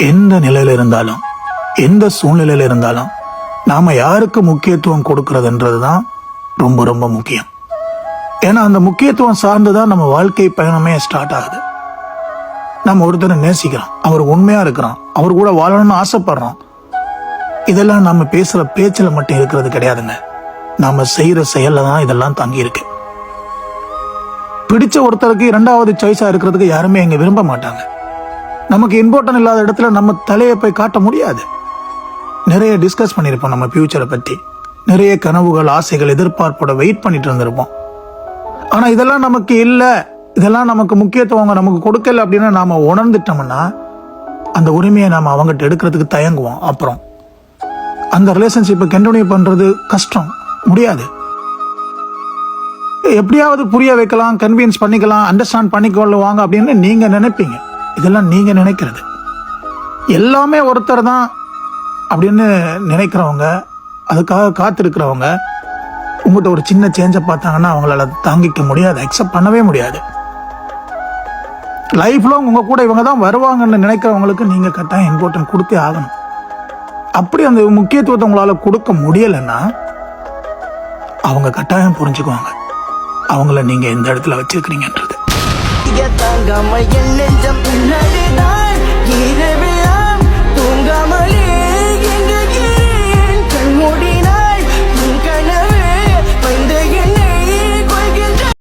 எந்த நிலையில இருந்தாலும் எந்த சூழ்நிலையில இருந்தாலும் நாம யாருக்கு முக்கியத்துவம் கொடுக்கறதுன்றது தான் ரொம்ப ரொம்ப முக்கியம். ஏன்னா அந்த முக்கியத்துவம் சார்ந்துதான் நம்ம வாழ்க்கை பயணமே ஸ்டார்ட் ஆகுது. நம்ம ஒருத்தரை நேசிக்கிறோம், அவர் உண்மையா இருக்கிறோம், அவர் கூட வாழணும்னு ஆசைப்படுறோம். இதெல்லாம் நம்ம பேசுற பேச்சுல மட்டும் இருக்கிறது கிடையாதுங்க. நாம செய்யற செயல்ல தான் இதெல்லாம் தங்கி இருக்கு. பிடிச்ச ஒருத்தருக்கு இரண்டாவது சாய்ஸா இருக்கிறதுக்கு யாருமே இங்க விரும்ப மாட்டாங்க. நமக்கு இம்பார்ட்டன்ட் இல்லாத இடத்துல நம்ம தலையை போய் காட்ட முடியாது. நிறைய டிஸ்கஸ் பண்ணிருப்போம் நம்ம ஃபியூச்சரை பத்தி, நிறைய கனவுகள், ஆசைகள், எதிர்பார்ப்போட வெயிட் பண்ணிட்டு இருந்திருப்போம். ஆனா இதெல்லாம் நமக்கு இல்ல, இதெல்லாம் நமக்கு முக்கியத்துவம் நமக்கு கொடுக்கல அப்படின்னு நாம உணர்ந்துட்டோம்னா அந்த உரிமையை நாம அவங்ககிட்ட எடுக்கிறதுக்கு தயங்குவோம். அப்புறம் அந்த ரிலேஷன்ஷிப்பை கண்டினியூ பண்றது கஷ்டம், முடியாது. எப்படியாவது புரிய வைக்கலாம், கன்வின்ஸ் பண்ணிக்கலாம், அண்டர்ஸ்டாண்ட் பண்ணிக்கொள்ளுவாங்க அப்படின்னு நீங்க நினைப்பீங்க. இதெல்லாம் நீங்க நினைக்கிறது. எல்லாமே ஒருத்தர் தான் அப்படின்னு நினைக்கிறவங்க, அதுக்காக காத்திருக்கிறவங்க உங்கள்கிட்ட ஒரு சின்ன சேஞ்சை பார்த்தாங்கன்னா அவங்களால தாங்கிக்க முடியாது, அக்செப்ட் பண்ணவே முடியாது. லைஃப்ல உங்க கூட இவங்க தான் வருவாங்கன்னு நினைக்கிறவங்களுக்கு நீங்க கட்டாயம் இம்பார்ட்டன்ட் கொடுத்தே ஆகணும். அப்படி அந்த முக்கியத்துவத்தை உங்களால கொடுக்க முடியலைன்னா அவங்க கட்டாயம் புரிஞ்சுக்குவாங்க அவங்கள நீங்க எந்த இடத்துல வச்சிருக்கிறீங்கன்றது.